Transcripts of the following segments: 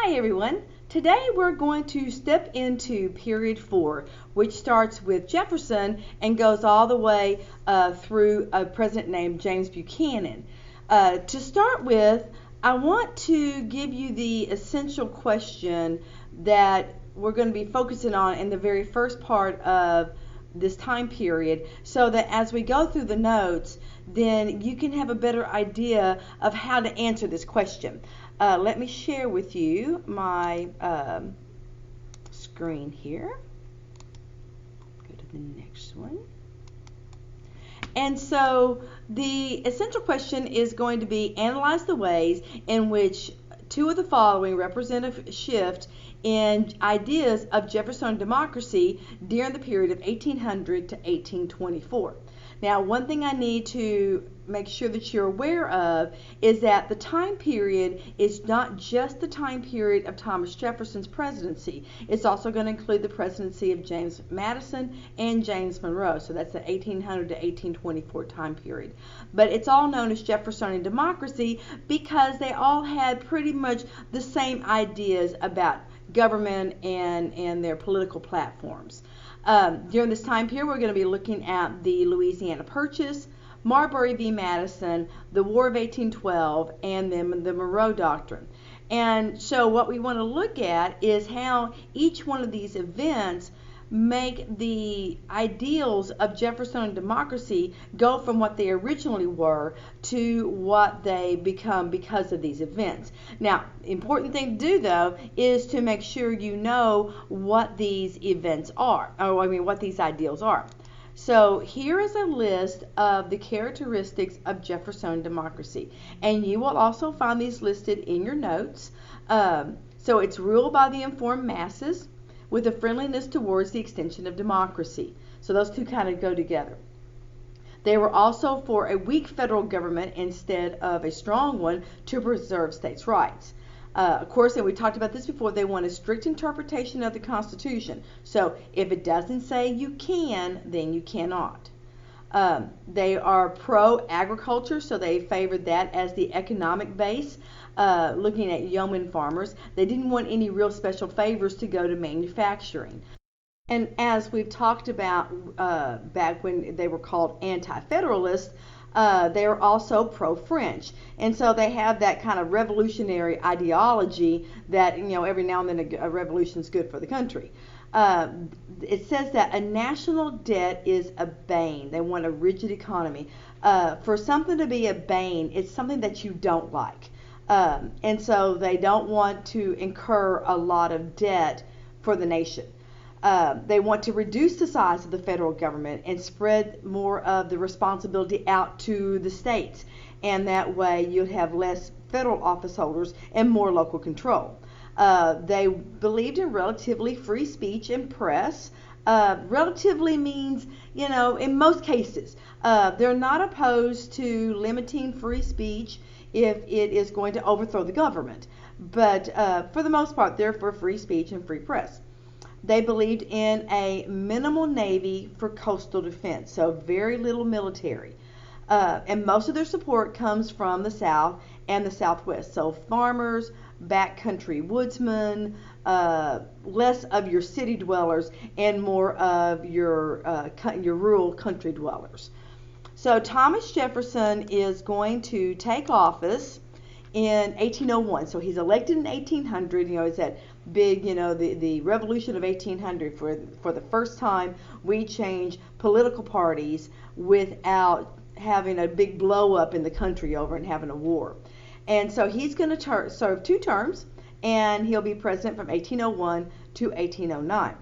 Hi everyone. Today we're going to step into period 4, which starts with Jefferson and goes all the way through a president named James Buchanan. To start with, I want to give you the essential question that we're going to be focusing on in the very first part of this time period, so that as we go through the notes, then you can have a better idea of how to answer this question. Let me share with you my screen here. Go to the next one. And so the essential question is going to be analyze the ways in which two of the following represent a shift in ideas of Jeffersonian democracy during the period of 1800 to 1824. Now, one thing I need to make sure that you're aware of is that the time period is not just the time period of Thomas Jefferson's presidency. It's also going to include the presidency of James Madison and James Monroe. So that's the 1800 to 1824 time period. But it's all known as Jeffersonian democracy because they all had pretty much the same ideas about government and their political platforms. During this time period, we're going to be looking at the Louisiana Purchase, Marbury v. Madison, the War of 1812, and then the Monroe Doctrine. And so what we want to look at is how each one of these events make the ideals of Jeffersonian democracy go from what they originally were to what they become because of these events. Now, important thing to do though is to make sure you know what these events are, what these ideals are. So here is a list of the characteristics of Jeffersonian democracy, and you will also find these listed in your notes. So it's ruled by the informed masses, with a friendliness towards the extension of democracy. So those two kind of go together. They were also for a weak federal government instead of a strong one to preserve states' rights. Of course, and we talked about this before, they want a strict interpretation of the Constitution. So if it doesn't say you can, then you cannot. They are pro-agriculture, so they favored that as the economic base. Looking at yeoman farmers, they didn't want any real special favors to go to manufacturing. And as we've talked about back when they were called anti-federalists, they are also pro-French. And so they have that kind of revolutionary ideology that, every now and then a revolution is good for the country. It says that a national debt is a bane. They want a rigid economy. For something to be a bane, it's something that you don't like. And so they don't want to incur a lot of debt for the nation. They want to reduce the size of the federal government and spread more of the responsibility out to the states. And that way you'd have less federal office holders and more local control. They believed in relatively free speech and press. Relatively means, in most cases, they're not opposed to limiting free speech if it is going to overthrow the government. But for the most part, they're for free speech and free press. They believed in a minimal navy for coastal defense, so very little military. And most of their support comes from the South and the Southwest. So farmers, backcountry woodsmen, less of your city dwellers, and more of your rural country dwellers. So Thomas Jefferson is going to take office in 1801. So he's elected in 1800. It's that big, the revolution of 1800. For the first time, we change political parties without having a big blow up in the country over and having a war. And so he's going to serve 2 terms, and he'll be president from 1801 to 1809.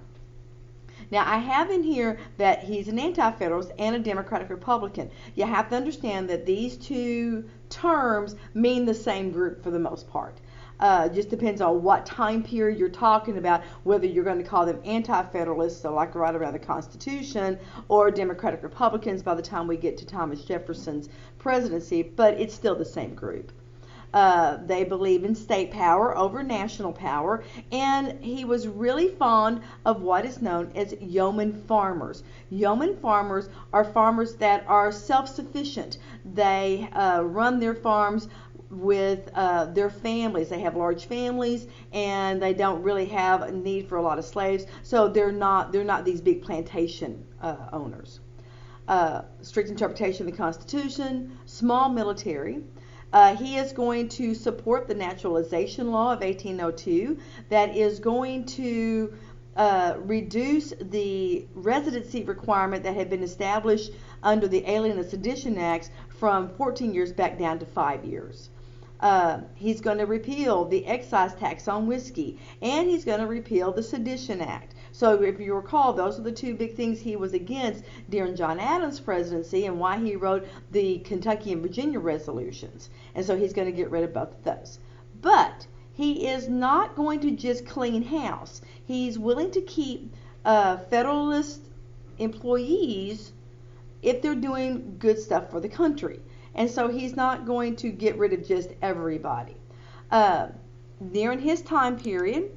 Now, I have in here that he's an anti-federalist and a Democratic Republican. You have to understand that these 2 terms mean the same group for the most part. Just depends on what time period you're talking about, whether you're going to call them anti-federalists, so like right around the Constitution, or Democratic Republicans by the time we get to Thomas Jefferson's presidency, but it's still the same group. They believe in state power over national power, and he was really fond of what is known as yeoman farmers. Yeoman farmers are farmers that are self-sufficient. They run their farms with their families. They have large families, and they don't really have a need for a lot of slaves, so they're not these big plantation owners. Strict interpretation of the Constitution, small military. He is going to support the naturalization law of 1802 that is going to reduce the residency requirement that had been established under the Alien and Sedition Acts from 14 years back down to 5 years. He's going to repeal the excise tax on whiskey, and he's going to repeal the Sedition Act. So if you recall, those are the two big things he was against during John Adams' presidency and why he wrote the Kentucky and Virginia resolutions. And so he's going to get rid of both of those. But he is not going to just clean house. He's willing to keep Federalist employees if they're doing good stuff for the country. And so he's not going to get rid of just everybody. During his time period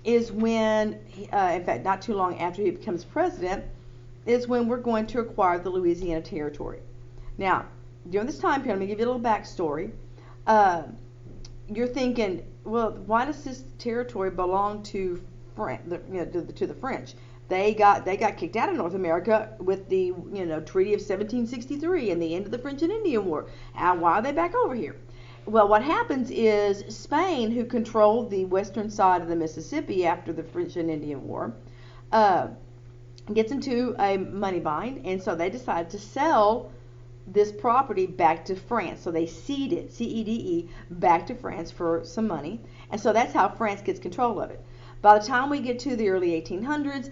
is when, in fact, not too long after he becomes president, is when we're going to acquire the Louisiana Territory. Now, during this time period, let me give you a little backstory. You're thinking, well, why does this territory belong to to the French? They got kicked out of North America with the Treaty of 1763 and the end of the French and Indian War. And why are they back over here? Well, what happens is Spain, who controlled the western side of the Mississippi after the French and Indian War, gets into a money bind, and so they decide to sell this property back to France. So they cede it, C-E-D-E, back to France for some money, and so that's how France gets control of it. By the time we get to the early 1800s,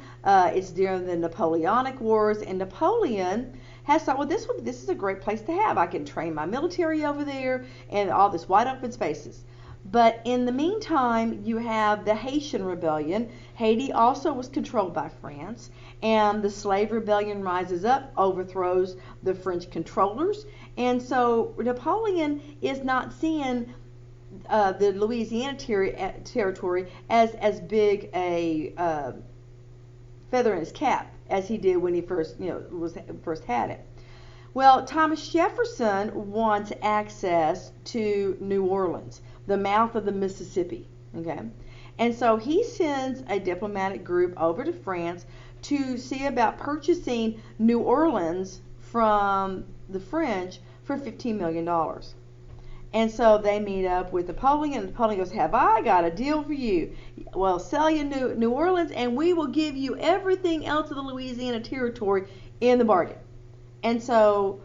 it's during the Napoleonic Wars, and Napoleon has thought, well, this is a great place to have. I can train my military over there and all this wide open spaces. But in the meantime, you have the Haitian Rebellion. Haiti also was controlled by France, and the slave rebellion rises up, overthrows the French controllers, and so Napoleon is not seeing the Louisiana territory as big a feather in his cap as he did when he first had it. Well, Thomas Jefferson wants access to New Orleans, the mouth of the Mississippi. Okay, and so he sends a diplomatic group over to France to see about purchasing New Orleans from the French for $15 million. And so they meet up with Napoleon, and Napoleon goes, have I got a deal for you? Well, sell you New Orleans, and we will give you everything else of the Louisiana Territory in the bargain. And so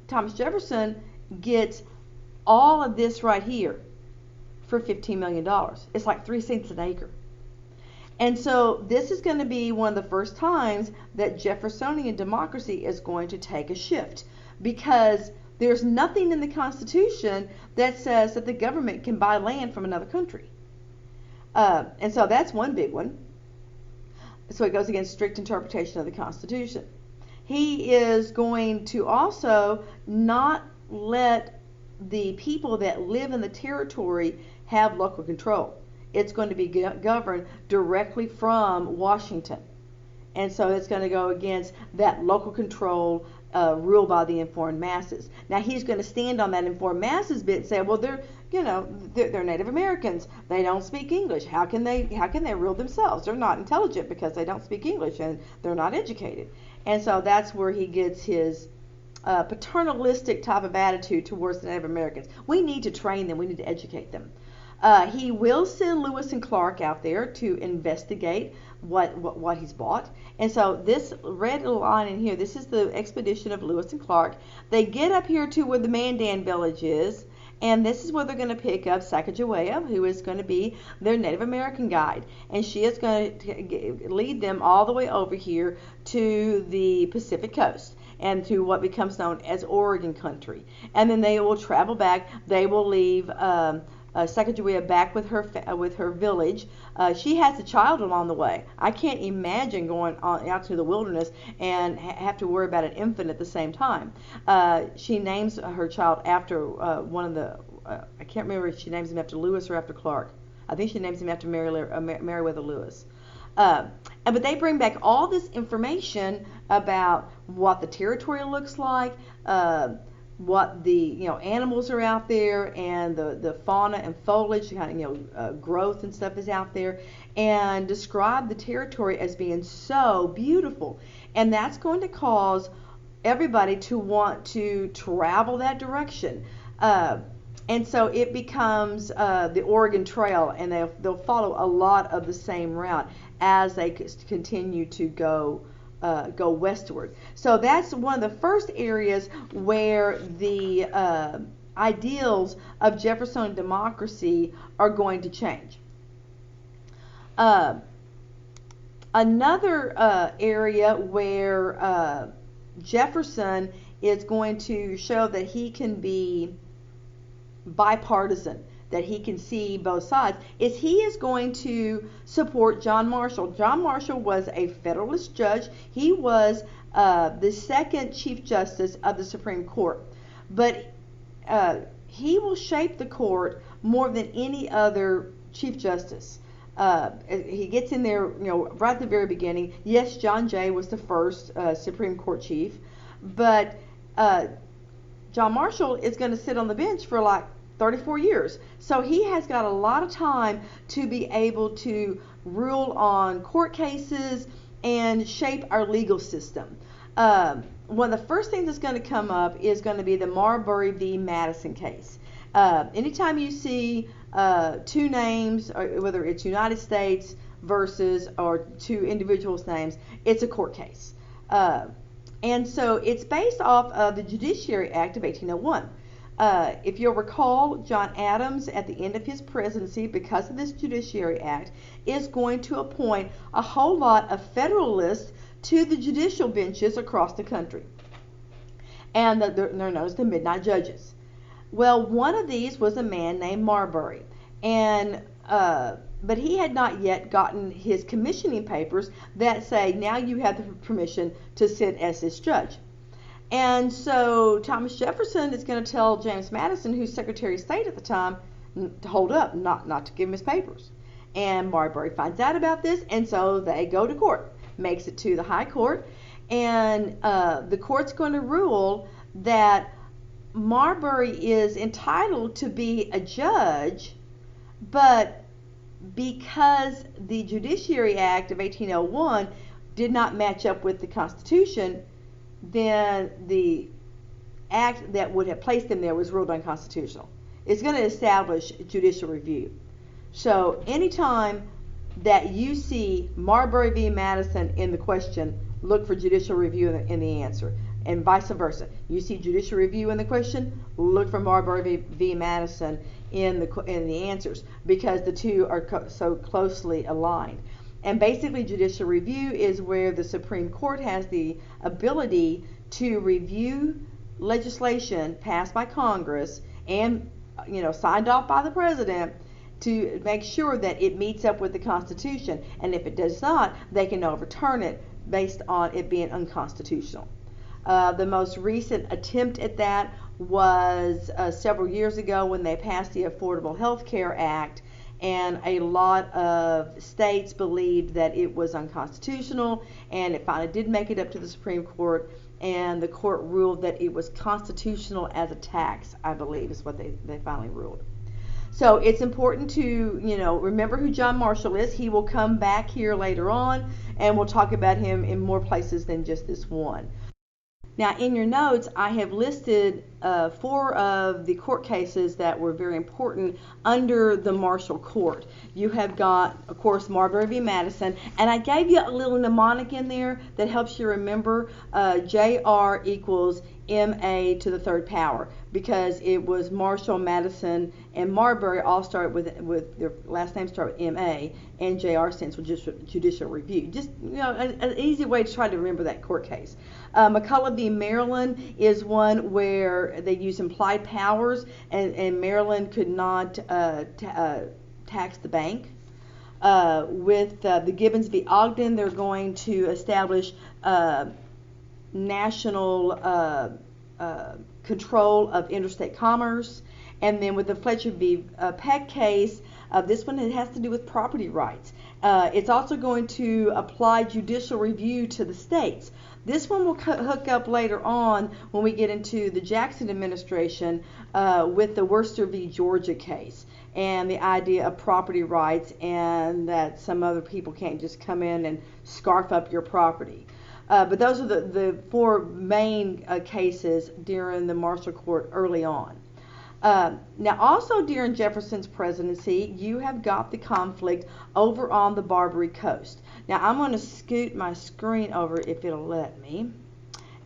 Thomas Jefferson gets all of this right here for $15 million. It's like 3 cents an acre. And so this is going to be one of the first times that Jeffersonian democracy is going to take a shift, because there's nothing in the Constitution that says that the government can buy land from another country. And so that's one big one. So it goes against strict interpretation of the Constitution. He is going to also not let the people that live in the territory have local control. It's going to be governed directly from Washington. And so it's going to go against that local control rule by the informed masses. Now he's going to stand on that informed masses bit and say, well, they're Native Americans. They don't speak English. How can they rule themselves? They're not intelligent because they don't speak English and they're not educated. And so that's where he gets his paternalistic type of attitude towards the Native Americans. We need to train them. We need to educate them. He will send Lewis and Clark out there to investigate what he's bought. And so this red line in here, this is the expedition of Lewis and Clark. They get up here to where the Mandan village is, and this is where they're going to pick up Sacagawea, who is going to be their Native American guide. And she is going to lead them all the way over here to the Pacific coast and to what becomes known as Oregon country. And then they will travel back. They will leave Sacagawea back with her village. She has a child along the way. I can't imagine going out to the wilderness and have to worry about an infant at the same time. She names her child after one of the, I can't remember if she names him after Lewis or after Clark. I think she names him after Meriwether Lewis. But they bring back all this information about what the territory looks like, what the animals are out there, and the fauna and foliage, kind of growth and stuff is out there, and describe the territory as being so beautiful. And that's going to cause everybody to want to travel that direction. And so it becomes the Oregon Trail, and they'll follow a lot of the same route as they continue to go westward. So that's one of the first areas where the ideals of Jeffersonian democracy are going to change. Another area where Jefferson is going to show that he can be bipartisan, that he can see both sides, is he is going to support John Marshall. John Marshall was a Federalist judge. He was the second Chief Justice of the Supreme Court. But he will shape the court more than any other Chief Justice. He gets in there, right at the very beginning. Yes, John Jay was the first Supreme Court chief, but John Marshall is going to sit on the bench for like 34 years. So he has got a lot of time to be able to rule on court cases and shape our legal system. One of the first things that's going to come up is going to be the Marbury v. Madison case. Anytime you see two names, or whether it's United States versus or two individuals' names, it's a court case. And so it's based off of the Judiciary Act of 1801. If you'll recall, John Adams, at the end of his presidency, because of this Judiciary Act, is going to appoint a whole lot of Federalists to the judicial benches across the country. And they're known as the Midnight Judges. Well, one of these was a man named Marbury, and but he had not yet gotten his commissioning papers that say, now you have the permission to sit as this judge. And so Thomas Jefferson is going to tell James Madison, who's Secretary of State at the time, to hold up, not to give him his papers. And Marbury finds out about this, and so they go to court, makes it to the High Court, and the court's going to rule that Marbury is entitled to be a judge, but because the Judiciary Act of 1801 did not match up with the Constitution, then the act that would have placed him there was ruled unconstitutional. It's going to establish judicial review. So anytime that you see Marbury v. Madison in the question, look for judicial review in the answer, and vice versa. You see judicial review in the question, look for Marbury v. Madison in the answers, because the two are so closely aligned. And basically, judicial review is where the Supreme Court has the ability to review legislation passed by Congress and signed off by the President to make sure that it meets up with the Constitution. And if it does not, they can overturn it based on it being unconstitutional. The most recent attempt at that was several years ago when they passed the Affordable Health Care Act, and a lot of states believed that it was unconstitutional, and it finally did make it up to the Supreme Court, and the court ruled that it was constitutional as a tax, I believe is what they finally ruled. So it's important to remember who John Marshall is. He will come back here later on, and we'll talk about him in more places than just this one. Now, in your notes, I have listed 4 of the court cases that were very important under the Marshall Court. You have got, of course, Marbury v. Madison, and I gave you a little mnemonic in there that helps you remember JR equals MA to the third power, because it was Marshall, Madison, and Marbury all started with their last name start with MA, and JR stands for judicial review. Just an easy way to try to remember that court case. McCulloch v. Maryland is one where they use implied powers, and Maryland could not tax the bank. With the Gibbons v. Ogden, they're going to establish national control of interstate commerce. And then with the Fletcher v. Peck case, This one, it has to do with property rights. It's also going to apply judicial review to the states. This one will hook up later on when we get into the Jackson administration with the Worcester v. Georgia case and the idea of property rights and that some other people can't just come in and scarf up your property. But those are the four main cases during the Marshall Court early on. Now, also during Jefferson's presidency, you have got the conflict over on the Barbary Coast. Now, I'm going to scoot my screen over if it'll let me.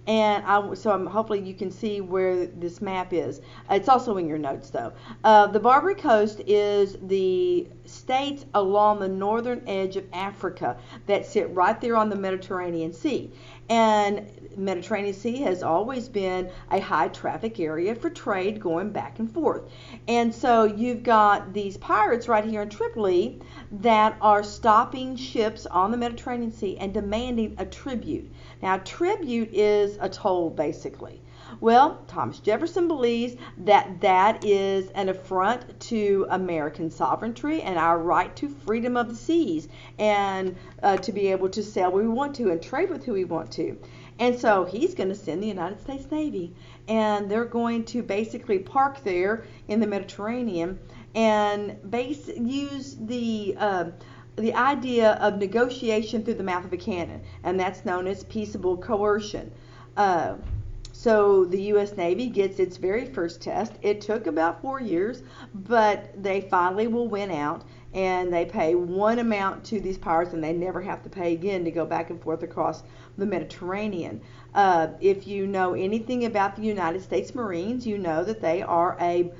And hopefully you can see where this map is. It's also in your notes, though. The Barbary Coast is the states along the northern edge of Africa that sit right there on the Mediterranean Sea. And Mediterranean Sea has always been a high traffic area for trade going back and forth. And so you've got these pirates right here in Tripoli that are stopping ships on the Mediterranean Sea and demanding a tribute. Now, tribute is a toll, basically. Well, Thomas Jefferson believes that that is an affront to American sovereignty and our right to freedom of the seas and to be able to sail where we want to and trade with who we want to. And so he's going to send the United States Navy, and they're going to basically park there in the Mediterranean and use the idea of negotiation through the mouth of a cannon, and that's known as peaceable coercion. So the U.S. Navy gets its very first test. It took about 4 years, but they finally will win out, and they pay one amount to these pirates, and they never have to pay again to go back and forth across the Mediterranean. If you know anything about the United States Marines, you know that they are a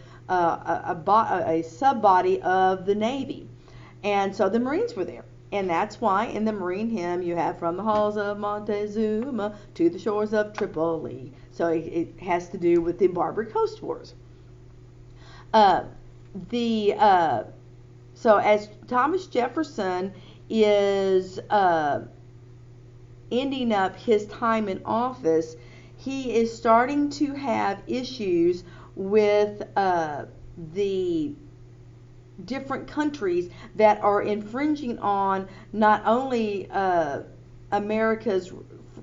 sub-body of the Navy. And so the Marines were there. And that's why in the Marine hymn you have from the halls of Montezuma to the shores of Tripoli. So it has to do with the Barbary Coast Wars. So as Thomas Jefferson is ending up his time in office, he is starting to have issues with the different countries that are infringing on not only America's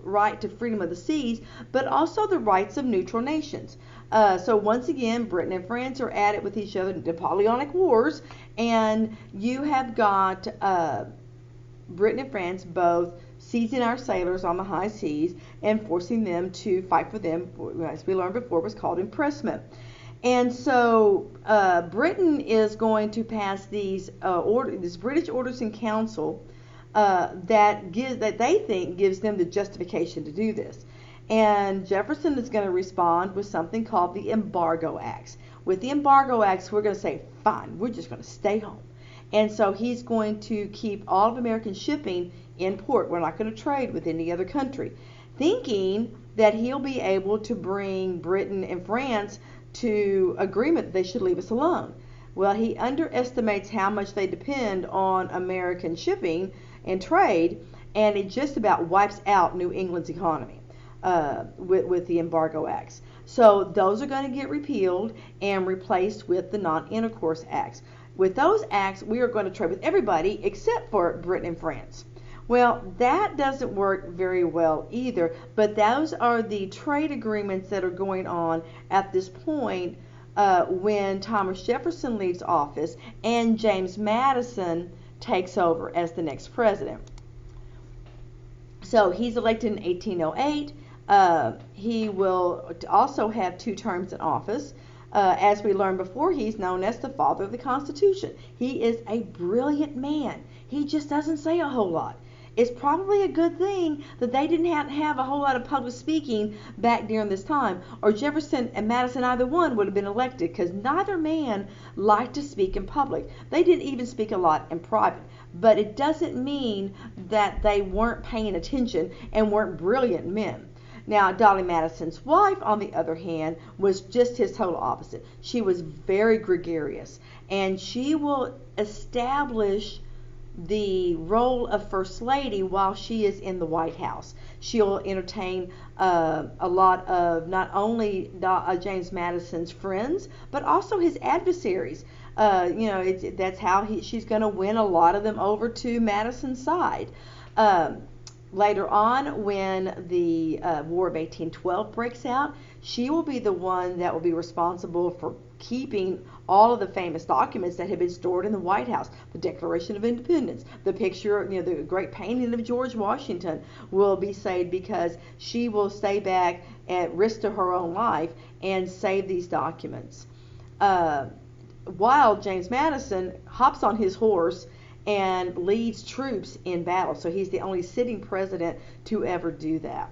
right to freedom of the seas, but also the rights of neutral nations. So once again, Britain and France are at it with each other, Napoleonic Wars, and you have got Britain and France both seizing our sailors on the high seas and forcing them to fight for them, as we learned before, was called impressment. And so Britain is going to pass these British Orders in Council that they think gives them the justification to do this. And Jefferson is going to respond with something called the Embargo Acts. With the Embargo Acts, we're going to say, fine, we're just going to stay home. And so he's going to keep all of American shipping in port. We're not going to trade with any other country, thinking that he'll be able to bring Britain and France to agreement that they should leave us alone. Well, he underestimates how much they depend on American shipping and trade, and it just about wipes out New England's economy with the Embargo Acts. So those are going to get repealed and replaced with the Non-Intercourse Acts. With those acts, we are going to trade with everybody except for Britain and France. Well, that doesn't work very well either, but those are the trade agreements that are going on at this point when Thomas Jefferson leaves office and James Madison takes over as the next president. So he's elected in 1808. He will also have 2 terms in office. As we learned before, he's known as the father of the Constitution. He is a brilliant man. He just doesn't say a whole lot. It's probably a good thing that they didn't have a whole lot of public speaking back during this time, or Jefferson and Madison, either one, would have been elected, because neither man liked to speak in public. They didn't even speak a lot in private, but it doesn't mean that they weren't paying attention and weren't brilliant men. Now, Dolly Madison's wife, on the other hand, was just his total opposite. She was very gregarious, and she will establish the role of First Lady while she is in the White House. She'll entertain a lot of not only James Madison's friends, but also his adversaries. That's how she's going to win a lot of them over to Madison's side. Um, Later on, when the War of 1812 breaks out, she will be the one that will be responsible for keeping all of the famous documents that have been stored in the White House. The Declaration of Independence, the picture, the great painting of George Washington will be saved because she will stay back at risk to her own life and save these documents. While James Madison hops on his horse and leads troops in battle. So he's the only sitting president to ever do that.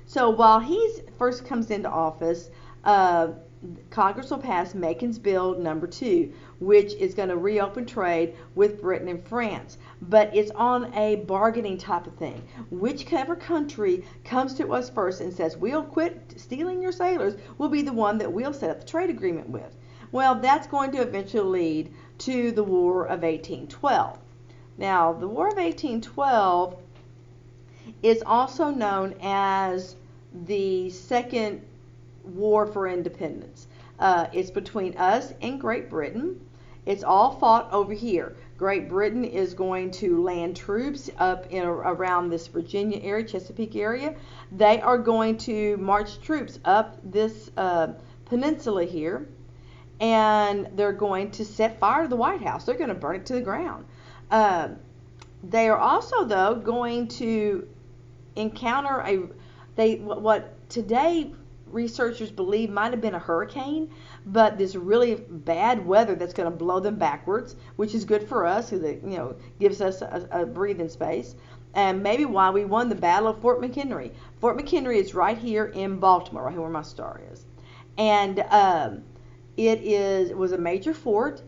So while he first comes into office, Congress will pass Macon's Bill number 2, which is going to reopen trade with Britain and France. But it's on a bargaining type of thing. Whichever country comes to us first and says, we'll quit stealing your sailors, will be the one that we'll set up the trade agreement with. Well, that's going to eventually lead to the War of 1812. Now, the War of 1812 is also known as the Second War for Independence. It's between us and Great Britain. It's all fought over here. Great Britain is going to land troops up around this Virginia area, Chesapeake area. They are going to march troops up this peninsula here, and they're going to set fire to the White House. They're going to burn it to the ground. They are also, though, going to encounter what today researchers believe might have been a hurricane, but this really bad weather that's going to blow them backwards, which is good for us, gives us a breathing space. And maybe why we won the Battle of Fort McHenry. Fort McHenry is right here in Baltimore, right here where my star is, and it was a major fort.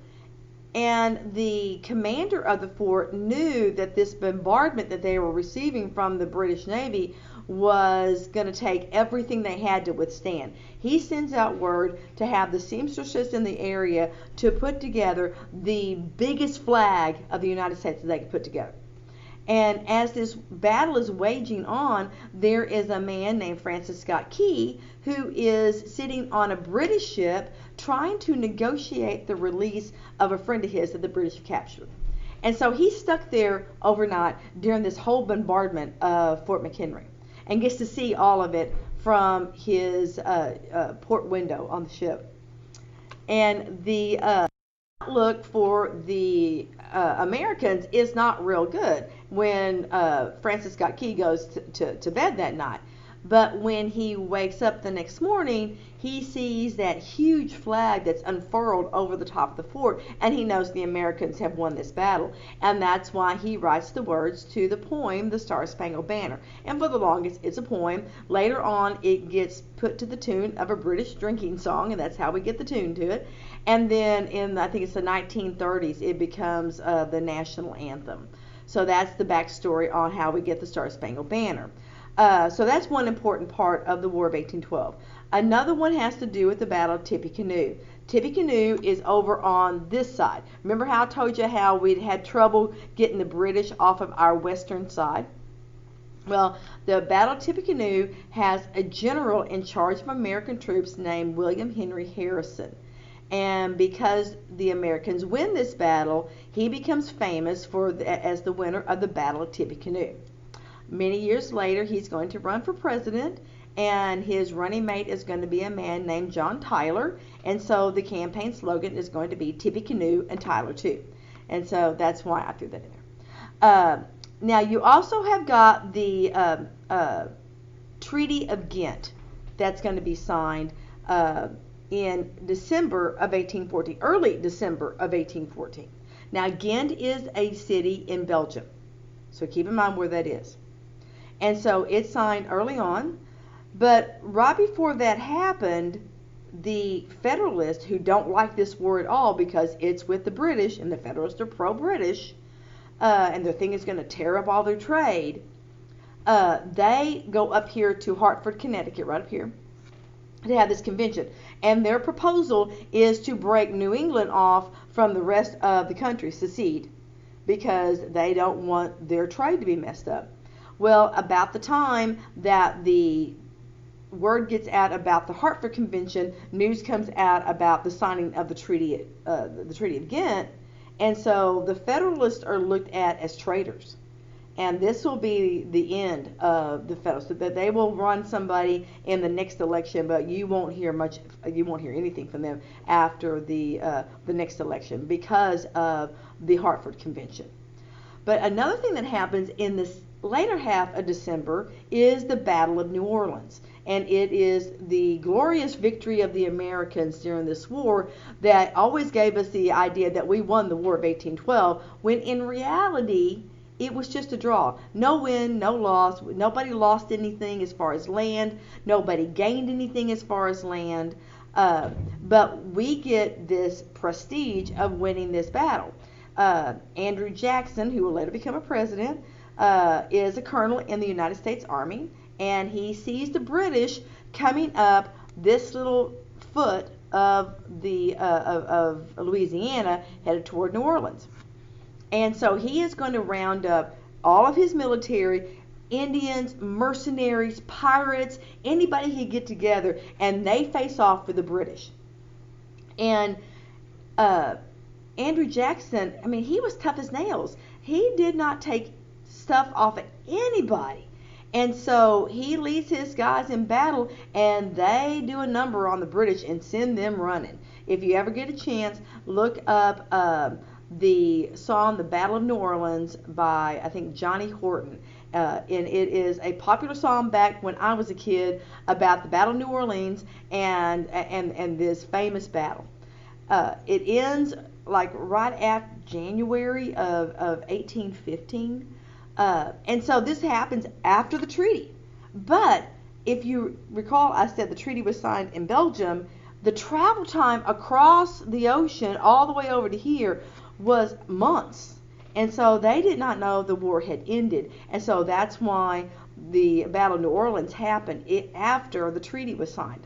And the commander of the fort knew that this bombardment that they were receiving from the British Navy was going to take everything they had to withstand. He sends out word to have the seamstresses in the area to put together the biggest flag of the United States that they could put together. And as this battle is waging on, there is a man named Francis Scott Key who is sitting on a British ship trying to negotiate the release of a friend of his that the British captured. And so he's stuck there overnight during this whole bombardment of Fort McHenry and gets to see all of it from his port window on the ship. And the outlook for the Americans is not real good when Francis Scott Key goes to bed that night. But when he wakes up the next morning, he sees that huge flag that's unfurled over the top of the fort, and he knows the Americans have won this battle. And that's why he writes the words to the poem, The Star-Spangled Banner. And for the longest, it's a poem. Later on, it gets put to the tune of a British drinking song, and that's how we get the tune to it. And then in, I think it's the 1930s, it becomes the national anthem. So that's the backstory on how we get the Star-Spangled Banner. So that's one important part of the War of 1812. Another one has to do with the Battle of Tippecanoe. Tippecanoe is over on this side. Remember how I told you how we'd had trouble getting the British off of our western side? Well, the Battle of Tippecanoe has a general in charge of American troops named William Henry Harrison. And because the Americans win this battle, he becomes famous as the winner of the Battle of Tippecanoe. Many years later, he's going to run for president, and his running mate is going to be a man named John Tyler. And so the campaign slogan is going to be Tippecanoe and Tyler too. And so that's why I threw that in there. Now, you also have got the Treaty of Ghent that's going to be signed in December of 1814, early December of 1814. Now, Ghent is a city in Belgium, so keep in mind where that is. And so it's signed early on, but right before that happened, the Federalists, who don't like this war at all because it's with the British, and the Federalists are pro-British, and their thing is going to tear up all their trade, they go up here to Hartford, Connecticut, right up here, to have this convention. And their proposal is to break New England off from the rest of the country, secede, because they don't want their trade to be messed up. Well, about the time that the word gets out about the Hartford Convention, news comes out about the signing of the Treaty of Ghent, and so the Federalists are looked at as traitors. And this will be the end of the Federalists. So that they will run somebody in the next election, but you won't hear anything from them after the next election because of the Hartford Convention. But another thing that happens in this later half of December is the Battle of New Orleans. And it is the glorious victory of the Americans during this war that always gave us the idea that we won the War of 1812, when in reality it was just a draw. No win, no loss. Nobody lost anything as far as land. Nobody gained anything as far as land. But we get this prestige of winning this battle. Andrew Jackson, who will later become a president, is a colonel in the United States Army, and he sees the British coming up this little foot of Louisiana, headed toward New Orleans. And so he is going to round up all of his military, Indians, mercenaries, pirates, anybody he could get together, and they face off with the British. And Andrew Jackson, I mean, he was tough as nails. He did not take stuff off of anybody. And so he leads his guys in battle, and they do a number on the British and send them running. If you ever get a chance, look up the song "The Battle of New Orleans" by, I think, Johnny Horton. And it is a popular song back when I was a kid about the Battle of New Orleans and this famous battle. It ends like right after January of 1815. And so this happens after the treaty. But if you recall, I said the treaty was signed in Belgium. The travel time across the ocean all the way over to here was months. And so they did not know the war had ended. And so that's why the Battle of New Orleans happened after the treaty was signed.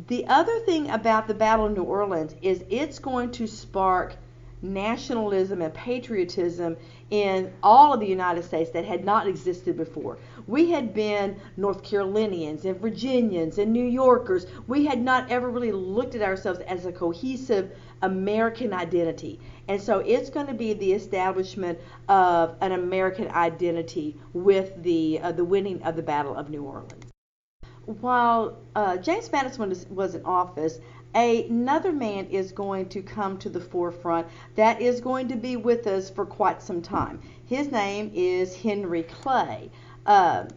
The other thing about the Battle of New Orleans is it's going to spark nationalism and patriotism in all of the United States that had not existed before. We had been North Carolinians and Virginians and New Yorkers. We had not ever really looked at ourselves as a cohesive American identity. And so it's going to be the establishment of an American identity with the winning of the Battle of New Orleans. While James Madison was in office, another man is going to come to the forefront that is going to be with us for quite some time. His name is Henry Clay. I'm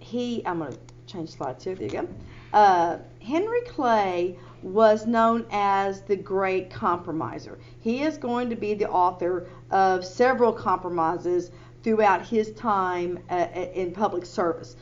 going to change slides here. There you go. Henry Clay was known as the Great Compromiser. He is going to be the author of several compromises throughout his time in public service.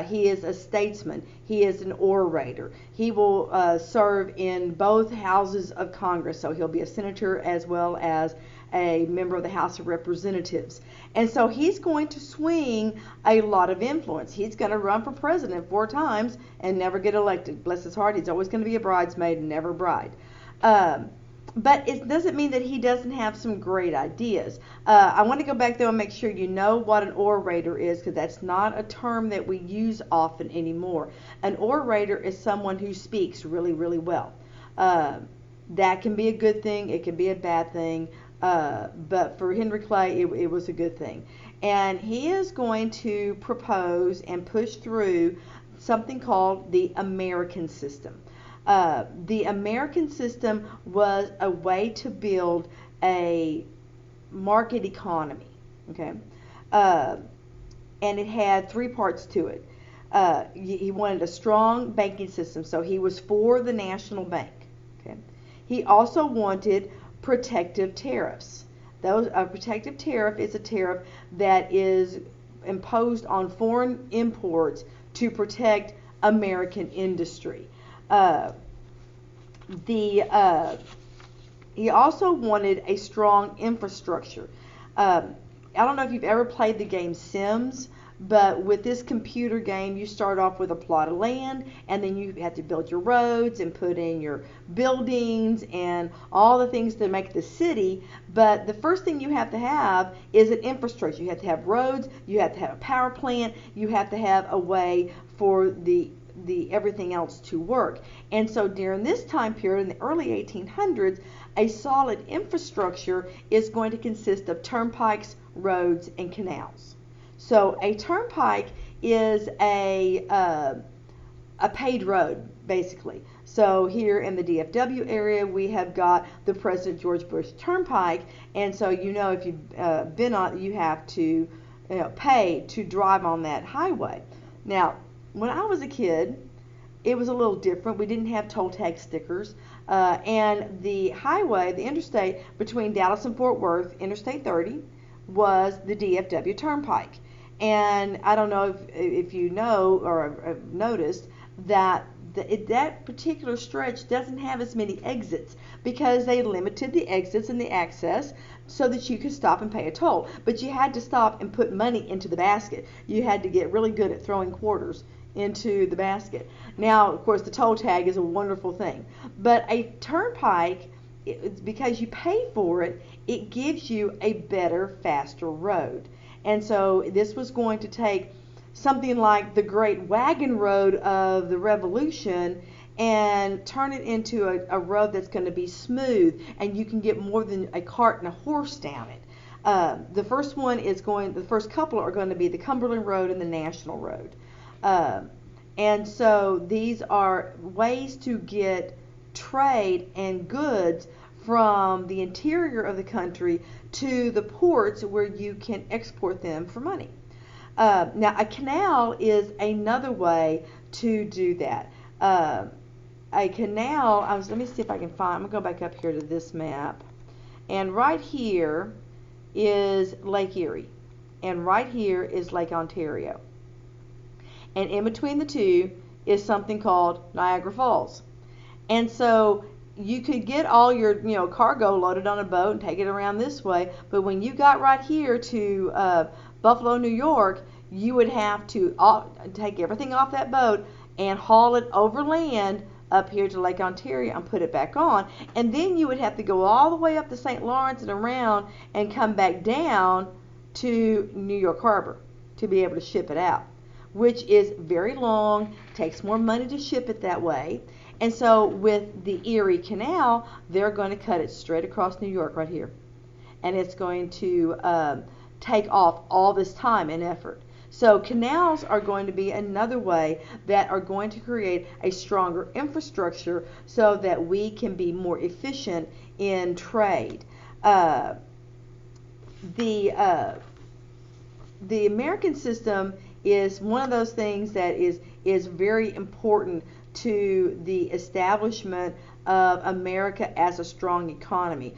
He is a statesman. He is an orator. He will serve in both houses of Congress, so he'll be a senator as well as a member of the House of Representatives. And so he's going to swing a lot of influence. He's going to run for president 4 times and never get elected. Bless his heart, he's always going to be a bridesmaid and never a bride. But it doesn't mean that he doesn't have some great ideas. I want to go back though and make sure you know what an orator is, because that's not a term that we use often anymore. An orator is someone who speaks really, really well. That can be a good thing. It can be a bad thing. But for Henry Clay, it was a good thing. And he is going to propose and push through something called the American system. The American system was a way to build a market economy, okay? And it had 3 parts to it. He wanted a strong banking system, so he was for the national bank, okay? He also wanted protective tariffs. A protective tariff is a tariff that is imposed on foreign imports to protect American industry. He also wanted a strong infrastructure. I don't know if you've ever played the game Sims, but with this computer game, you start off with a plot of land, and then you have to build your roads and put in your buildings and all the things to make the city. But the first thing you have to have is an infrastructure. You have to have roads, you have to have a power plant, you have to have a way for the the everything else to work. And so during this time period in the early 1800s, a solid infrastructure is going to consist of turnpikes, roads, and canals. So a turnpike is a paid road, basically. So here in the DFW area, we have got the President George Bush Turnpike, and so you know if you've been on, you have to pay to drive on that highway. Now, when I was a kid, it was a little different. We didn't have toll tag stickers, and the highway, the interstate between Dallas and Fort Worth, Interstate 30, was the DFW Turnpike. And I don't know if you know or have noticed that that particular stretch doesn't have as many exits because they limited the exits and the access so that you could stop and pay a toll. But you had to stop and put money into the basket. You had to get really good at throwing quarters into the basket. Now, of course, the toll tag is a wonderful thing. But a turnpike, because you pay for it, it gives you a better, faster road. And so this was going to take something like the Great Wagon Road of the Revolution and turn it into a road that's going to be smooth and you can get more than a cart and a horse down it. The first couple are going to be the Cumberland Road and the National Road. And so these are ways to get trade and goods from the interior of the country to the ports where you can export them for money. Now, a canal is another way to do that. A canal, let me see if I can find, I'm going to go back up here to this map. And right here is Lake Erie. And right here is Lake Ontario. And in between the two is something called Niagara Falls. And so you could get all your cargo loaded on a boat and take it around this way, but when you got right here to Buffalo, New York, you would have to take everything off that boat and haul it overland up here to Lake Ontario and put it back on, and then you would have to go all the way up to St. Lawrence and around and come back down to New York Harbor to be able to ship it out, which is very long, takes more money to ship it that way. And so with the Erie Canal, they're going to cut it straight across New York right here. And it's going to take off all this time and effort. So canals are going to be another way that are going to create a stronger infrastructure so that we can be more efficient in trade. The American system is one of those things that is very important to the establishment of America as a strong economy.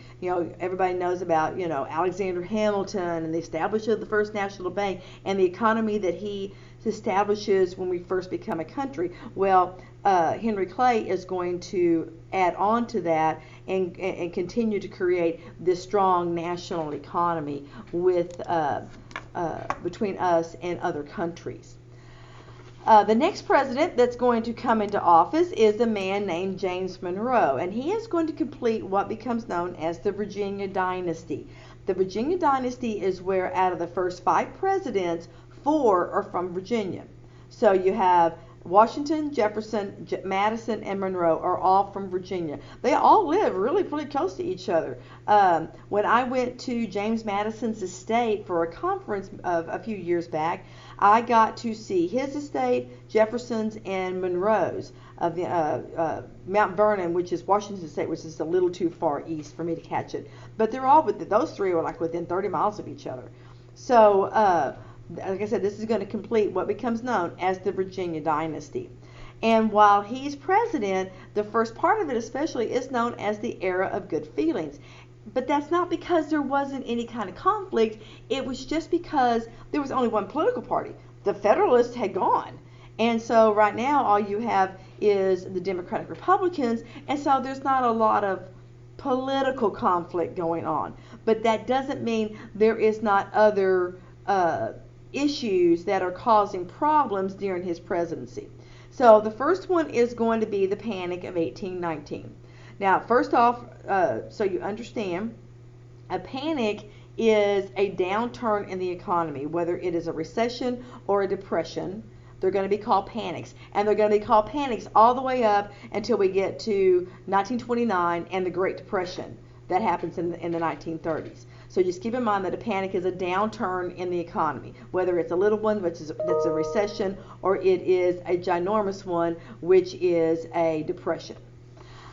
Everybody knows about, Alexander Hamilton and the establishment of the First National Bank and the economy that he establishes when we first become a country. Well, Henry Clay is going to add on to that and continue to create this strong national economy with between us and other countries. The next president that's going to come into office is a man named James Monroe, and he is going to complete what becomes known as the Virginia Dynasty. The Virginia Dynasty is where out of the first 5 presidents, 4 are from Virginia. So you have Washington, Jefferson, Madison, and Monroe are all from Virginia. They all live really pretty close to each other. When I went to James Madison's estate for a conference a few years back, I got to see his estate, Jefferson's, and Monroe's of the Mount Vernon, which is Washington's estate, which is a little too far east for me to catch it. But they're all those 3 are like within 30 miles of each other. So like I said, this is going to complete what becomes known as the Virginia Dynasty. And while he's president, the first part of it especially is known as the era of good feelings. But that's not because there wasn't any kind of conflict. It was just because there was only one political party. The Federalists had gone. And so right now all you have is the Democratic Republicans. And so there's not a lot of political conflict going on. But that doesn't mean there is not other issues that are causing problems during his presidency. So the first one is going to be the Panic of 1819. Now, first off, so you understand, a panic is a downturn in the economy, whether it is a recession or a depression. they're going to be called panics. And they're going to be called panics all the way up until we get to 1929 and the Great Depression that happens in the 1930s. So just keep in mind that a panic is a downturn in the economy, whether it's a little one, which is that's a recession, or it is a ginormous one, which is a depression.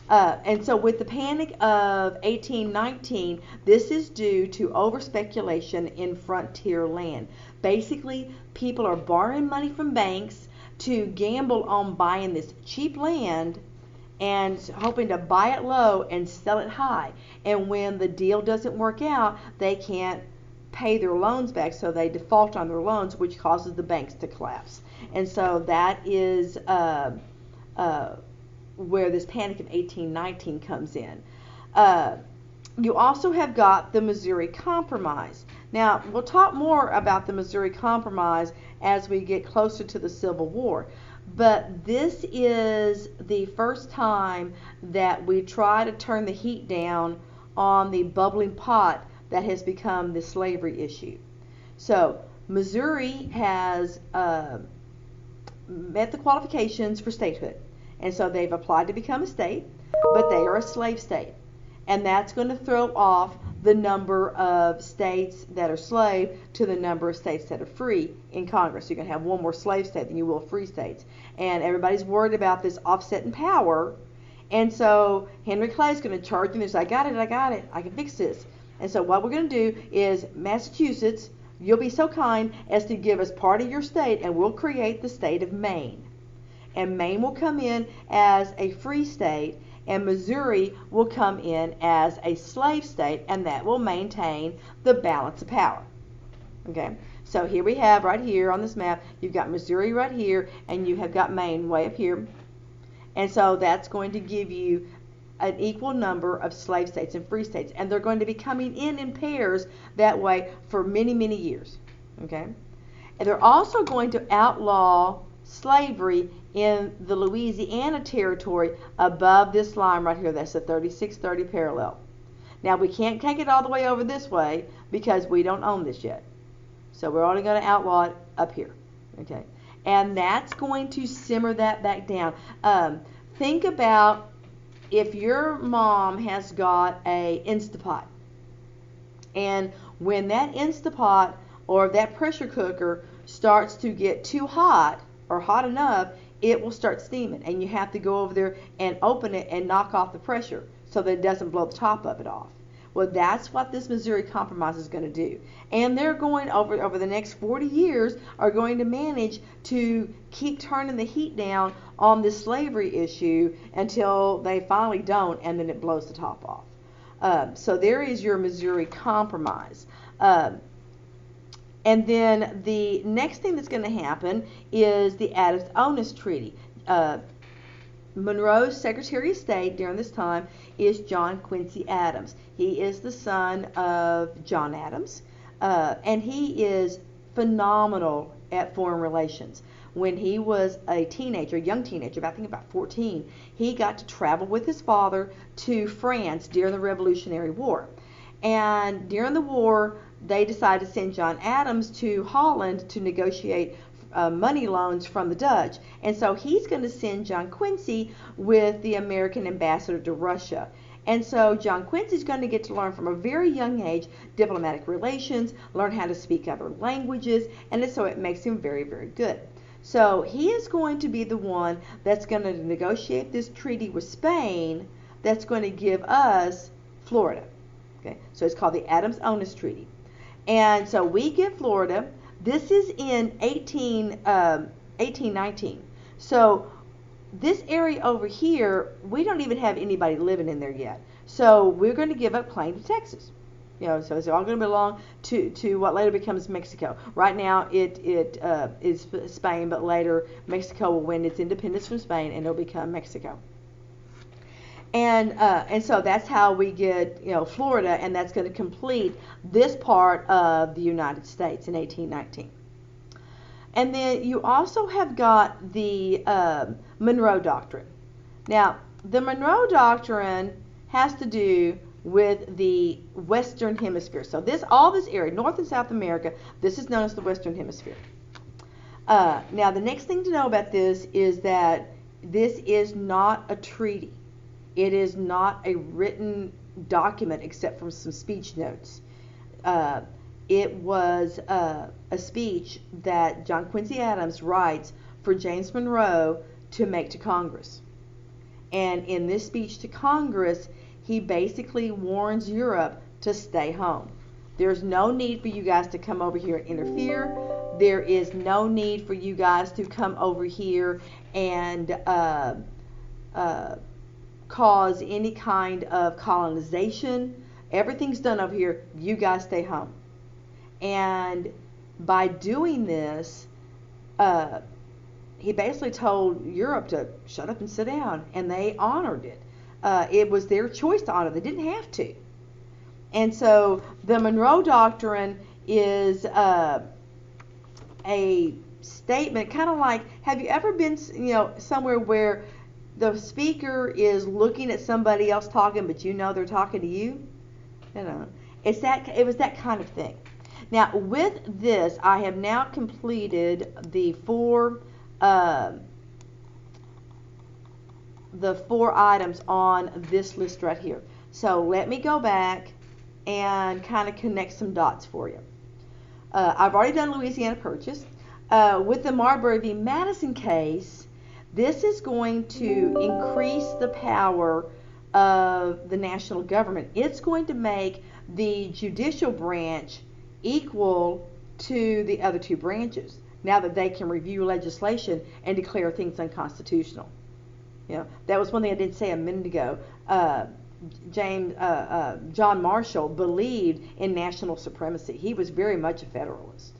And so with the Panic of 1819, this is due to over-speculation in frontier land. Basically, people are borrowing money from banks to gamble on buying this cheap land and hoping to buy it low and sell it high. And when the deal doesn't work out, they can't pay their loans back, so they default on their loans, which causes the banks to collapse. And so that is where this Panic of 1819 comes in. You also have got the Missouri Compromise. Now, we'll talk more about the Missouri Compromise as we get closer to the Civil War. But this is the first time that we try to turn the heat down on the bubbling pot that has become the slavery issue. So, Missouri has met the qualifications for statehood. And so they've applied to become a state, but they are a slave state. And that's going to throw off the number of states that are slave to the number of states that are free in Congress. You're going to have one more slave state than you will free states. And everybody's worried about this offset in power. And so Henry Clay is going to charge them and say, I got it, I can fix this. And so what we're going to do is, Massachusetts, you'll be so kind as to give us part of your state, and we'll create the state of Maine. And Maine will come in as a free state, and Missouri will come in as a slave state, and that will maintain the balance of power. Okay, so here we have right here on this map, you've got Missouri right here, and you have got Maine way up here. And so that's going to give you an equal number of slave states and free states, and they're going to be coming in pairs that way for many, many years. Okay, and they're also going to outlaw slavery in the Louisiana territory above this line right here. That's the 3630 parallel. Now we can't take it all the way over this way because we don't own this yet. So we're only going to outlaw it up here. Okay, and that's going to simmer that back down. Think about if your mom has got a Instapot, and when that Instapot or that pressure cooker starts to get too hot or hot enough, it will start steaming, and you have to go over there and open it and knock off the pressure so that it doesn't blow the top of it off. Well, that's what this Missouri Compromise is going to do. And they're going over the next 40 years are going to manage to keep turning the heat down on this slavery issue until they finally don't, and then it blows the top off. So there is your Missouri Compromise. And then the next thing that's going to happen is the Adams-Onis Treaty. Monroe's Secretary of State during this time is John Quincy Adams. He is the son of John Adams, and he is phenomenal at foreign relations. When he was a teenager, young teenager, I think about 14, he got to travel with his father to France during the Revolutionary War. And during the war, they decided to send John Adams to Holland to negotiate money loans from the Dutch. And so he's going to send John Quincy with the American ambassador to Russia. And so John Quincy is going to get to learn from a very young age diplomatic relations, learn how to speak other languages, and so it makes him very, very good. So he is going to be the one that's going to negotiate this treaty with Spain that's going to give us Florida. Okay, so it's called the Adams-Onis Treaty. And so we get Florida. This is in 1819. So this area over here, we don't even have anybody living in there yet. So we're going to give up claim to Texas. You know, so it's all going to belong to what later becomes Mexico. Right now it is Spain, but later Mexico will win its independence from Spain and it'll become Mexico. And so that's how we get, Florida, and that's going to complete this part of the United States in 1819. And then you also have got the Monroe Doctrine. Now, the Monroe Doctrine has to do with the Western Hemisphere. So all this area, North and South America, this is known as the Western Hemisphere. Now, the next thing to know about this is that this is not a treaty. It is not a written document except for some speech notes. It was a speech that John Quincy Adams writes for James Monroe to make to Congress. And in this speech to Congress, he basically warns Europe to stay home. There's no need for you guys to come over here and interfere. There is no need for you guys to come over here and cause any kind of colonization. Everything's done over here. You guys stay home. And by doing this, he basically told Europe to shut up and sit down, and they honored it. It was their choice to honor. They didn't have to. And so the Monroe Doctrine is a statement, kind of like, have you ever been, somewhere where the speaker is looking at somebody else talking, but you know they're talking to you? It was that kind of thing. Now, with this, I have now completed the four items on this list right here. So let me go back and kind of connect some dots for you. I've already done Louisiana Purchase. With the Marbury v. Madison case, this is going to increase the power of the national government. It's going to make the judicial branch equal to the other two branches, now that they can review legislation and declare things unconstitutional. That was one thing I did say a minute ago. John Marshall believed in national supremacy. He was very much a Federalist.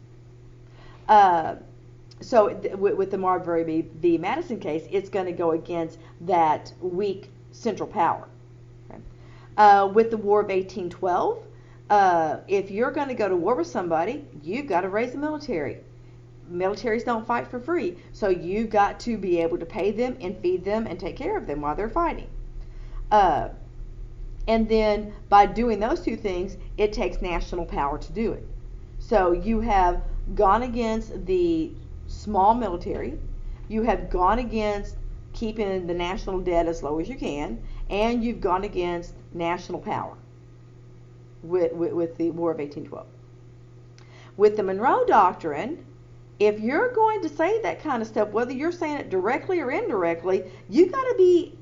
So with the Marbury v. Madison case, it's going to go against that weak central power. Okay? With the War of 1812, if you're going to go to war with somebody, you've got to raise the military. Militaries don't fight for free, so you've got to be able to pay them and feed them and take care of them while they're fighting. And then by doing those two things, it takes national power to do it. So you have gone against the small military, you have gone against keeping the national debt as low as you can, and you've gone against national power with the War of 1812. With the Monroe Doctrine, if you're going to say that kind of stuff, whether you're saying it directly or indirectly, you've got to be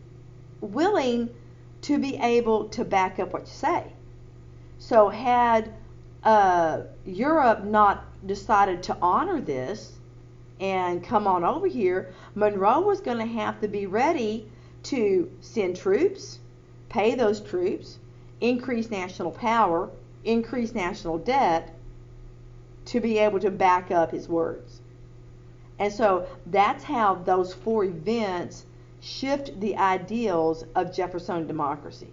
willing to be able to back up what you say. So had Europe not decided to honor this and come on over here, Monroe was going to have to be ready to send troops, pay those troops, increase national power, increase national debt to be able to back up his words. And so that's how those four events shift the ideals of Jeffersonian democracy.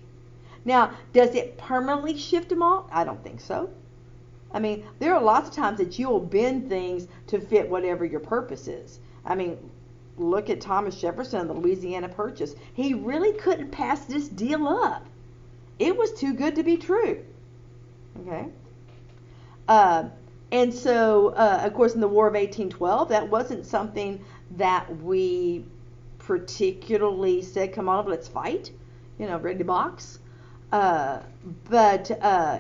Now, does it permanently shift them all? I don't think so. I mean, there are lots of times that you will bend things to fit whatever your purpose is. I mean, look at Thomas Jefferson and the Louisiana Purchase. He really couldn't pass this deal up. It was too good to be true. Okay? And so, of course, in the War of 1812, that wasn't something that we particularly said, come on, let's fight, ready to box. But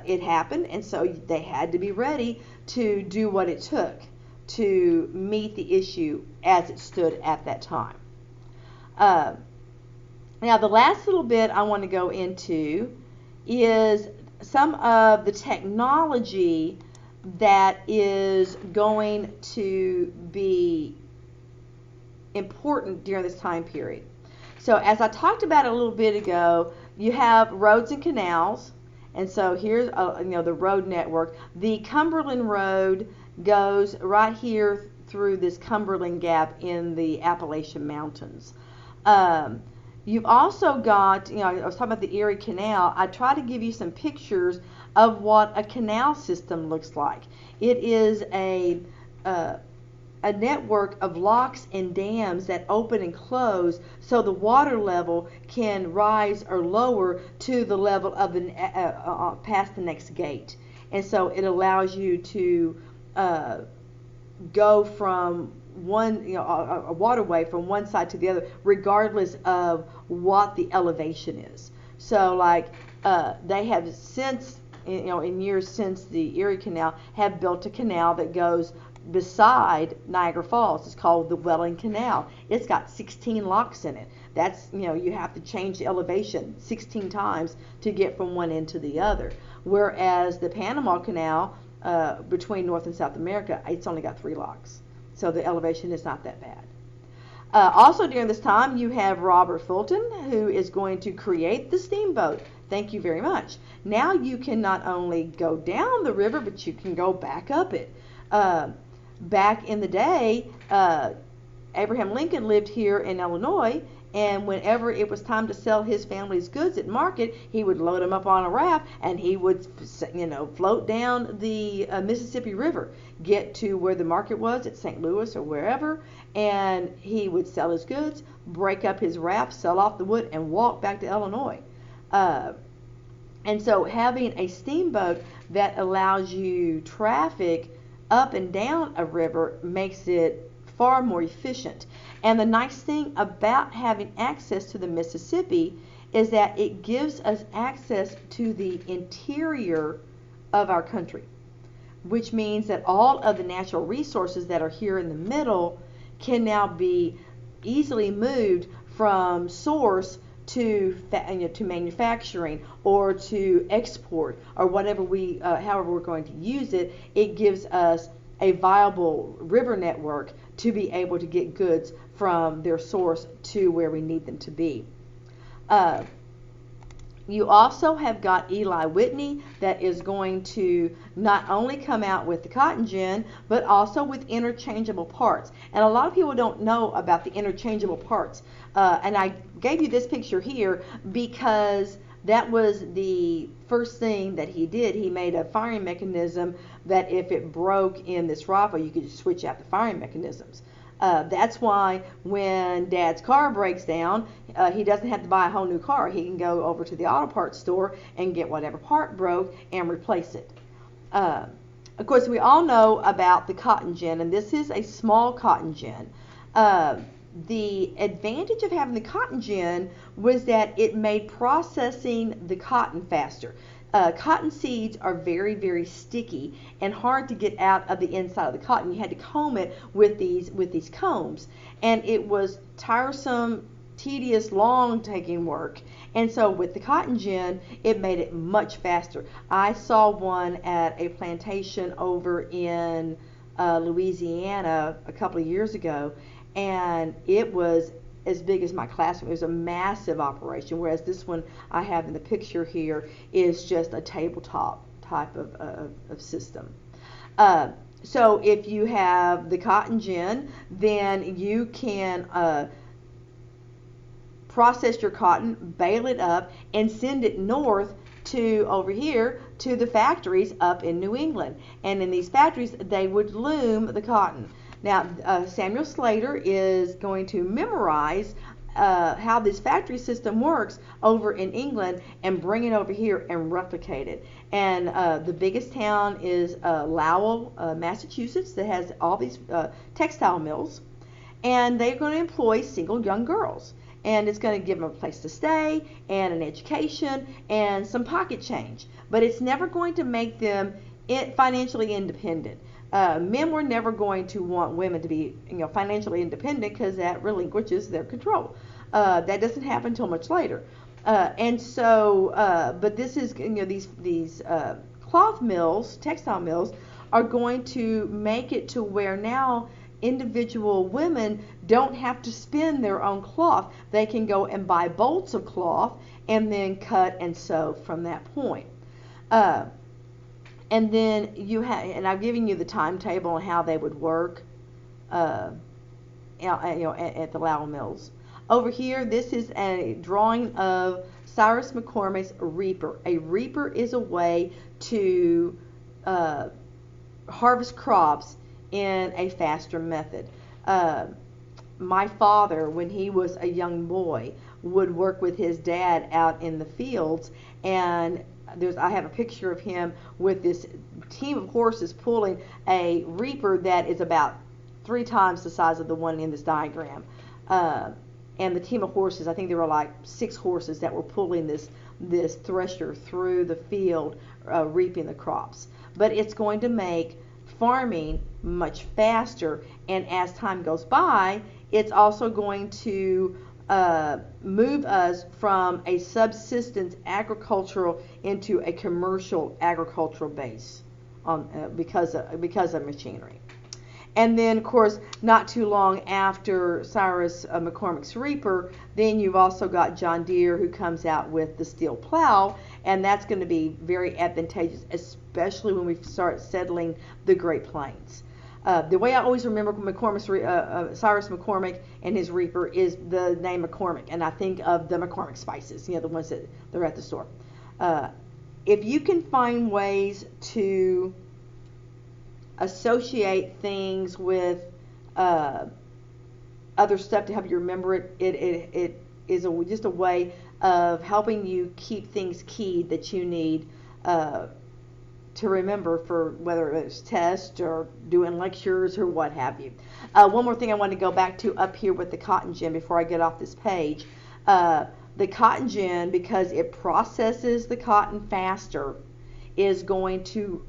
it happened, and so they had to be ready to do what it took to meet the issue as it stood at that time. Now, the last little bit I want to go into is some of the technology that is going to be important during this time period. So as I talked about a little bit ago, you have roads and canals, and so here's the road network. The Cumberland Road goes right here through this Cumberland Gap in the Appalachian Mountains. You've also got, I was talking about the Erie Canal. I try to give you some pictures of what a canal system looks like. It is a network of locks and dams that open and close so the water level can rise or lower to the level of the past the next gate. And so it allows you to go from a waterway from one side to the other, regardless of what the elevation is. So like they have since, in years since the Erie Canal, have built a canal that goes beside Niagara Falls. It's called the Welland Canal. It's got 16 locks in it. That's, you have to change the elevation 16 times to get from one end to the other. Whereas the Panama Canal, between North and South America, it's only got 3 locks. So the elevation is not that bad. Also during this time, you have Robert Fulton, who is going to create the steamboat. Thank you very much. Now you can not only go down the river, but you can go back up it. Back in the day, Abraham Lincoln lived here in Illinois, and whenever it was time to sell his family's goods at market, he would load them up on a raft, and he would, float down the Mississippi River, get to where the market was at St. Louis or wherever, and he would sell his goods, break up his raft, sell off the wood, and walk back to Illinois. And so having a steamboat that allows you traffic up and down a river makes it far more efficient. And the nice thing about having access to the Mississippi is that it gives us access to the interior of our country, which means that all of the natural resources that are here in the middle can now be easily moved from source to manufacturing or to export or whatever however we're going to use it. It gives us a viable river network to be able to get goods from their source to where we need them to be. You also have got Eli Whitney that is going to not only come out with the cotton gin, but also with interchangeable parts. And a lot of people don't know about the interchangeable parts. And I gave you this picture here because that was the first thing that he did. He made a firing mechanism that if it broke in this rifle, you could just switch out the firing mechanisms. That's why when Dad's car breaks down, he doesn't have to buy a whole new car. He can go over to the auto parts store and get whatever part broke and replace it. Of course, we all know about the cotton gin, and this is a small cotton gin. The advantage of having the cotton gin was that it made processing the cotton faster. Cotton seeds are very, very sticky and hard to get out of the inside of the cotton. You had to comb it with these combs, and it was tiresome, tedious, long-taking work. And so with the cotton gin, it made it much faster. I saw one at a plantation over in Louisiana a couple of years ago, and it was as big as my classroom. It was a massive operation, whereas this one I have in the picture here is just a tabletop type of system. So if you have the cotton gin, then you can process your cotton, bale it up, and send it north to over here to the factories up in New England. And in these factories, they would loom the cotton. Now, Samuel Slater is going to memorize how this factory system works over in England and bring it over here and replicate it. And the biggest town is Lowell, Massachusetts, that has all these textile mills. And they're going to employ single young girls. And it's going to give them a place to stay and an education and some pocket change. But it's never going to make them financially independent. Men were never going to want women to be, financially independent because that relinquishes their control. That doesn't happen until much later. And so, but this is, these cloth mills, textile mills, are going to make it to where now individual women don't have to spin their own cloth. They can go and buy bolts of cloth and then cut and sew from that point. And then you have, and I've given you the timetable on how they would work, at the Lowell Mills. Over here, this is a drawing of Cyrus McCormick's reaper. A reaper is a way to harvest crops in a faster method. My father, when he was a young boy, would work with his dad out in the fields, and I have a picture of him with this team of horses pulling a reaper that is about 3 times the size of the one in this diagram. And the team of horses, I think there were like 6 horses that were pulling this thresher through the field, reaping the crops. But it's going to make farming much faster, and as time goes by, it's also going to move us from a subsistence agricultural into a commercial agricultural base because of machinery. And then, of course, not too long after Cyrus McCormick's Reaper, then you've also got John Deere, who comes out with the steel plow, and that's going to be very advantageous, especially when we start settling the Great Plains. The way I always remember Cyrus McCormick and his Reaper is the name McCormick, and I think of the McCormick spices, the ones that they're at the store. If you can find ways to associate things with other stuff to help you remember it, it is just a way of helping you keep things keyed that you need to remember for whether it's tests or doing lectures or what have you. One more thing I want to go back to up here with the cotton gin before I get off this page. The cotton gin, because it processes the cotton faster, is going to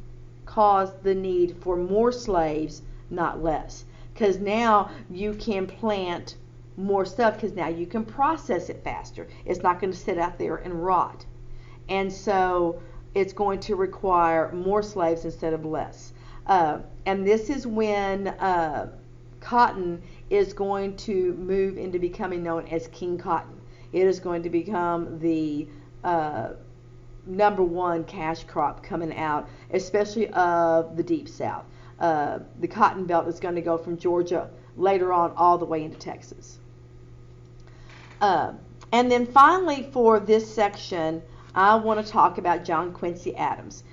cause the need for more slaves, not less. Because now you can plant more stuff, because now you can process it faster. It's not going to sit out there and rot. And so it's going to require more slaves instead of less. And this is when cotton is going to move into becoming known as King Cotton. It is going to become the #1 cash crop coming out, especially of the Deep South. The cotton belt is going to go from Georgia later on all the way into Texas. And then finally for this section, I want to talk about John Quincy Adams.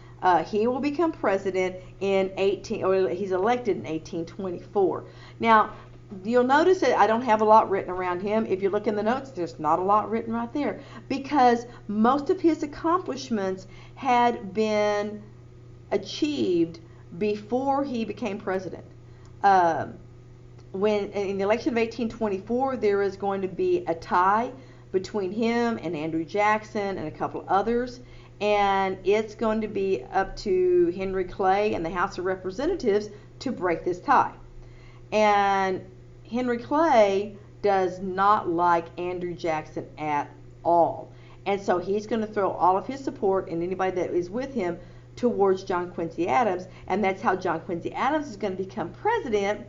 He will become president he's elected in 1824. Now, you'll notice that I don't have a lot written around him. If you look in the notes, there's not a lot written right there, because most of his accomplishments had been achieved before he became president. When in the election of 1824, there is going to be a tie between him and Andrew Jackson and a couple of others, and it's going to be up to Henry Clay and the House of Representatives to break this tie. And Henry Clay does not like Andrew Jackson at all, and so he's going to throw all of his support and anybody that is with him towards John Quincy Adams, and that's how John Quincy Adams is going to become president.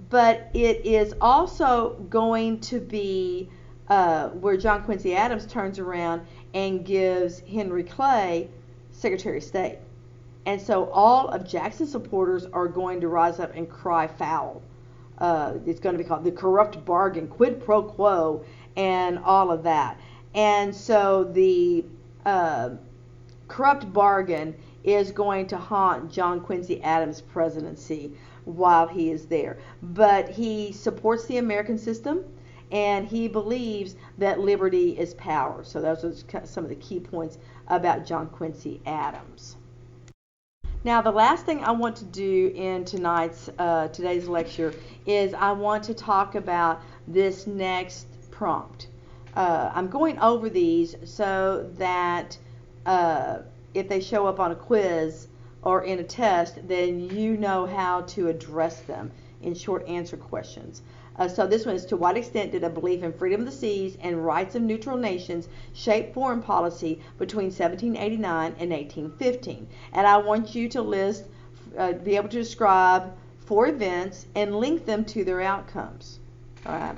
But it is also going to be where John Quincy Adams turns around and gives Henry Clay Secretary of State. And so all of Jackson's supporters are going to rise up and cry foul. It's going to be called the corrupt bargain, quid pro quo, and all of that. And so the corrupt bargain is going to haunt John Quincy Adams' presidency while he is there. But he supports the American system, and he believes that liberty is power. So those are some of the key points about John Quincy Adams. Now, the last thing I want to do in today's lecture is I want to talk about this next prompt. I'm going over these so that if they show up on a quiz or in a test, then you know how to address them in short answer questions. So this one is, to what extent did a belief in freedom of the seas and rights of neutral nations shape foreign policy between 1789 and 1815? And I want you to be able to describe 4 events and link them to their outcomes. All right.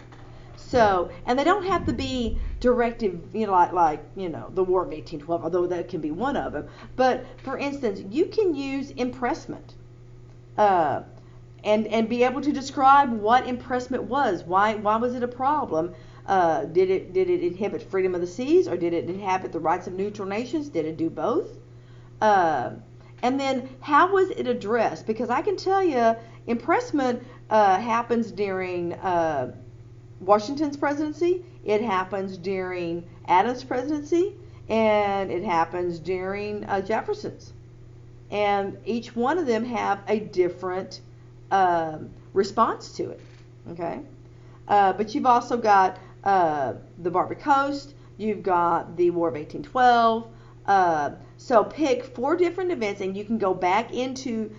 So, and they don't have to be directive, like the War of 1812, although that can be one of them. But for instance, you can use impressment. And be able to describe what impressment was. Why was it a problem? Did it inhibit freedom of the seas, or did it inhibit the rights of neutral nations? Did it do both? And then how was it addressed? Because I can tell you, impressment happens during Washington's presidency. It happens during Adams' presidency, and it happens during Jefferson's. And each one of them have a different response to it. Okay, but you've also got the Barbary Coast. You've got the War of 1812. So pick 4 different events, and you can go back into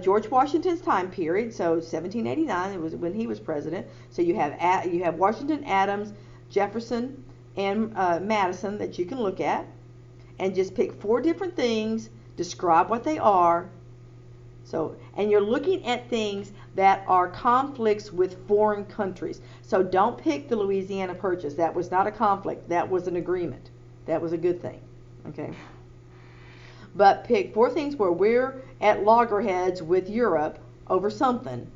George Washington's time period. So 1789, it was when he was president. So you have Washington, Adams, Jefferson, and Madison that you can look at, and just pick 4 different things. Describe what they are. So, and you're looking at things that are conflicts with foreign countries. So don't pick the Louisiana Purchase. That was not a conflict. That was an agreement. That was a good thing. Okay. But pick 4 things where we're at loggerheads with Europe over something,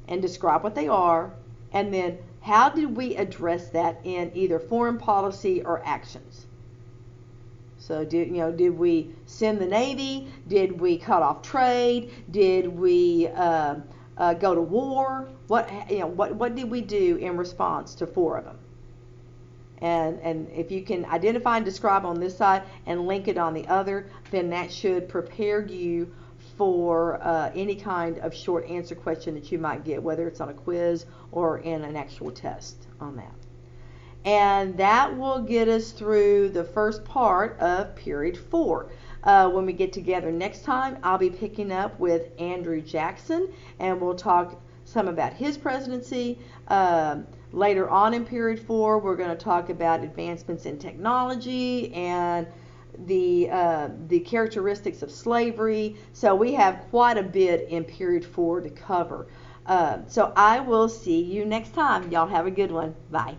and describe what they are, and then how did we address that in either foreign policy or actions. So did we send the Navy? Did we cut off trade? Did we go to war? What did we do in response to 4 of them? And if you can identify and describe on this side and link it on the other, then that should prepare you for any kind of short answer question that you might get, whether it's on a quiz or in an actual test on that. And that will get us through the first part of period 4. When we get together next time, I'll be picking up with Andrew Jackson, and we'll talk some about his presidency. Later on in period 4, we're going to talk about advancements in technology and the characteristics of slavery. So we have quite a bit in period 4 to cover. So I will see you next time. Y'all have a good one. Bye.